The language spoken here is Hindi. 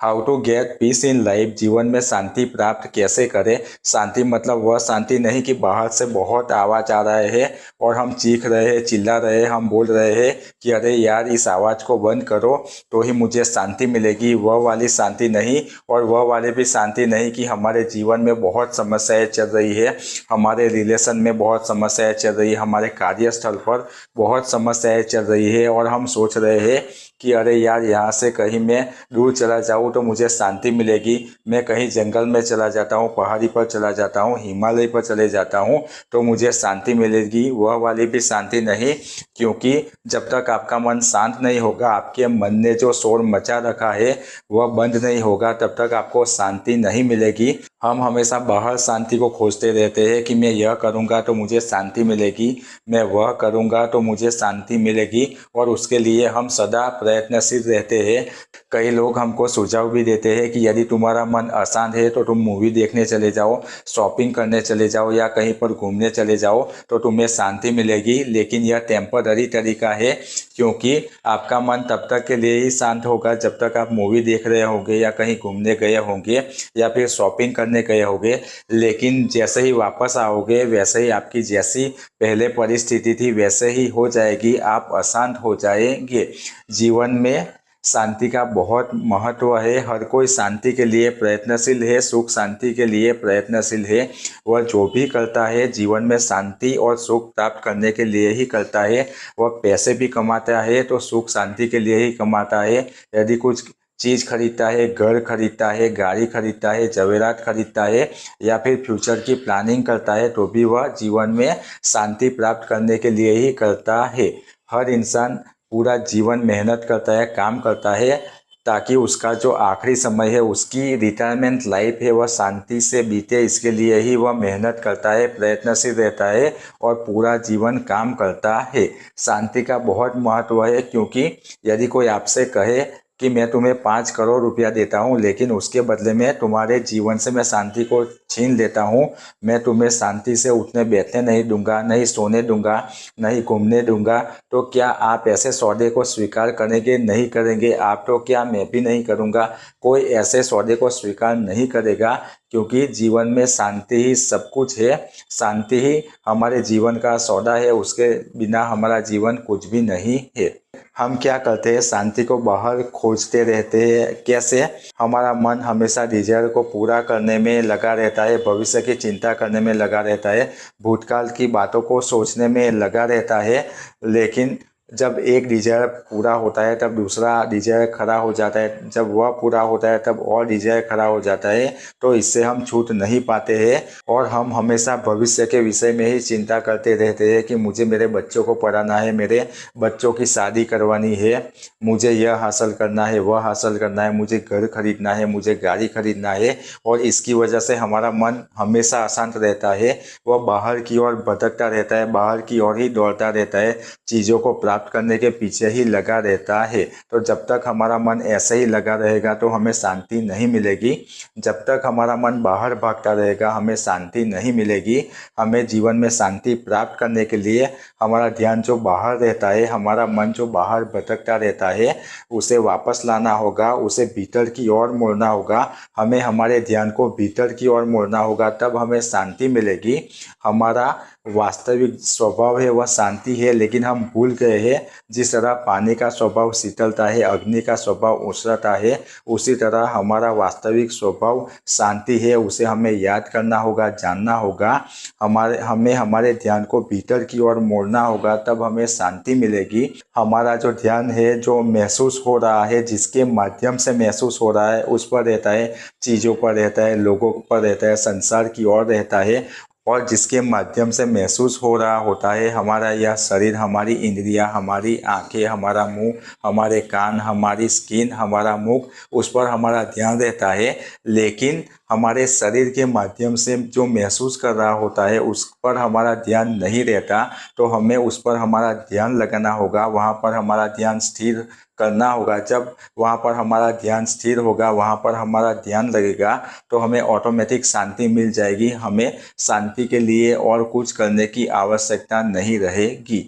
How to get peace in life. जीवन में शांति प्राप्त कैसे करें। शांति मतलब वह शांति नहीं कि बाहर से बहुत आवाज़ आ रहा है और हम चीख रहे हैं, चिल्ला रहे हैं, हम बोल रहे हैं कि अरे यार इस आवाज़ को बंद करो तो ही मुझे शांति मिलेगी। वह वाली शांति नहीं, और वह वाली भी शांति नहीं कि हमारे जीवन में बहुत समस्याएं चल रही है, हमारे रिलेशन में बहुत समस्याएं चल रही है, हमारे कार्यस्थल पर बहुत समस्याएं चल रही है और हम सोच रहे हैं कि अरे यार यहाँ से कहीं मैं दूर चला जाऊँ तो मुझे शांति मिलेगी। मैं कहीं जंगल में चला जाता हूँ, पहाड़ी पर चला जाता हूँ, हिमालय पर चले जाता हूँ तो मुझे शांति मिलेगी। वह वाली भी शांति नहीं, क्योंकि जब तक आपका मन शांत नहीं होगा, आपके मन ने जो शोर मचा रखा है वह बंद नहीं होगा, तब तक आपको शांति नहीं मिलेगी। हम हमेशा बाहर शांति को खोजते रहते हैं कि मैं यह करूँगा तो मुझे शांति मिलेगी, मैं वह करूँगा तो मुझे शांति मिलेगी, और उसके लिए हम सदा प्रयत्नशील रहते हैं। कई लोग हमको सुझाव भी देते हैं कि यदि तुम्हारा मन अशांत है तो तुम मूवी देखने चले जाओ, शॉपिंग करने चले जाओ या कहीं पर घूमने चले जाओ तो तुम्हें शांति मिलेगी। लेकिन यह टेम्पररी तरीका है, क्योंकि आपका मन तब तक के लिए ही शांत होगा जब तक आप मूवी देख रहे होंगे या कहीं घूमने गए होंगे या फिर शॉपिंग करने गए होंगे। लेकिन जैसे ही वापस आओगे वैसे ही आपकी जैसी पहले परिस्थिति थी वैसे ही हो जाएगी, आप अशांत हो जाएंगे। जीवन में शांति का बहुत महत्व है। हर कोई शांति के लिए प्रयत्नशील है, सुख शांति के लिए प्रयत्नशील है। वह जो भी करता है जीवन में शांति और सुख प्राप्त करने के लिए ही करता है। वह पैसे भी कमाता है तो सुख शांति के लिए ही कमाता है। यदि कुछ चीज़ खरीदता है, घर खरीदता है, गाड़ी खरीदता है, जवेरात खरीदता है या फिर फ्यूचर की प्लानिंग करता है तो भी वह जीवन में शांति प्राप्त करने के लिए ही करता है। हर इंसान पूरा जीवन मेहनत करता है, काम करता है, ताकि उसका जो आखिरी समय है, उसकी रिटायरमेंट लाइफ है, वह शांति से बीते। इसके लिए ही वह मेहनत करता है, प्रयत्नशील रहता है और पूरा जीवन काम करता है। शांति का बहुत महत्व है, क्योंकि यदि कोई आपसे कहे कि मैं तुम्हें 5 करोड़ रुपया देता हूँ लेकिन उसके बदले में तुम्हारे जीवन से मैं शांति को छीन लेता हूँ, मैं तुम्हें शांति से उठने बैठने नहीं दूंगा, नहीं सोने दूंगा, नहीं घूमने दूंगा, तो क्या आप ऐसे सौदे को स्वीकार करेंगे? नहीं करेंगे। आप तो क्या, मैं भी नहीं करूँगा। कोई ऐसे सौदे को स्वीकार नहीं करेगा, क्योंकि जीवन में शांति ही सब कुछ है। शांति ही हमारे जीवन का सौदा है, उसके बिना हमारा जीवन कुछ भी नहीं है। हम क्या करते हैं, शांति को बाहर खोजते रहते हैं। कैसे? हमारा मन हमेशा डिजायर को पूरा करने में लगा रहता है, भविष्य की चिंता करने में लगा रहता है, भूतकाल की बातों को सोचने में लगा रहता है। लेकिन जब एक डिजायर पूरा होता है तब दूसरा डिजायर खड़ा हो जाता है, जब वह पूरा होता है तब और डिजायर खड़ा हो जाता है। तो इससे हम छूट नहीं पाते हैं और हम हमेशा भविष्य के विषय में ही चिंता करते रहते हैं कि मुझे मेरे बच्चों को पढ़ाना है, मेरे बच्चों की शादी करवानी है, मुझे यह हासिल करना है, वह हासिल करना है, मुझे घर खरीदना है, मुझे गाड़ी खरीदना है। और इसकी वजह से हमारा मन हमेशा अशांत रहता है, वह बाहर की ओर भटकता रहता है, बाहर की ओर ही दौड़ता रहता है, चीज़ों को प्राप्त करने के पीछे ही लगा रहता है। तो जब तक हमारा मन ऐसे ही लगा रहेगा तो हमें शांति नहीं मिलेगी। जब तक हमारा मन बाहर भागता रहेगा हमें शांति नहीं मिलेगी। हमें जीवन में शांति प्राप्त करने के लिए हमारा ध्यान जो बाहर रहता है, हमारा मन जो बाहर भटकता रहता है, उसे वापस लाना होगा, उसे भीतर की ओर मोड़ना होगा। हमें हमारे ध्यान को भीतर की ओर मोड़ना होगा, तब हमें शांति मिलेगी। हमारा वास्तविक स्वभाव है वह शांति है, लेकिन हम भूल गए हैं। जिस तरह पानी का स्वभाव शीतलता है, अग्नि का स्वभाव उष्णता है, उसी तरह हमारा वास्तविक स्वभाव शांति है। उसे हमें याद करना होगा, जानना होगा। हमें हमारे ध्यान को भीतर की ओर मोड़ना होगा, तब हमें शांति मिलेगी। हमारा जो ध्यान है, जो महसूस हो रहा है, जिसके माध्यम से महसूस हो रहा है, उस पर रहता है, चीज़ों पर रहता है, लोगों पर रहता है, संसार की ओर रहता है। और जिसके माध्यम से महसूस हो रहा होता है, हमारा यह शरीर, हमारी इंद्रियां, हमारी आंखें, हमारा मुंह, हमारे कान, हमारी स्किन, हमारा मुख, उस पर हमारा ध्यान रहता है। लेकिन हमारे शरीर के माध्यम से जो महसूस कर रहा होता है उस पर हमारा ध्यान नहीं रहता, तो हमें उस पर हमारा ध्यान लगाना होगा, वहाँ पर हमारा ध्यान स्थिर करना होगा। जब वहाँ पर हमारा ध्यान स्थिर होगा, वहाँ पर हमारा ध्यान लगेगा, तो हमें ऑटोमेटिक शांति मिल जाएगी। हमें शांति के लिए और कुछ करने की आवश्यकता नहीं रहेगी।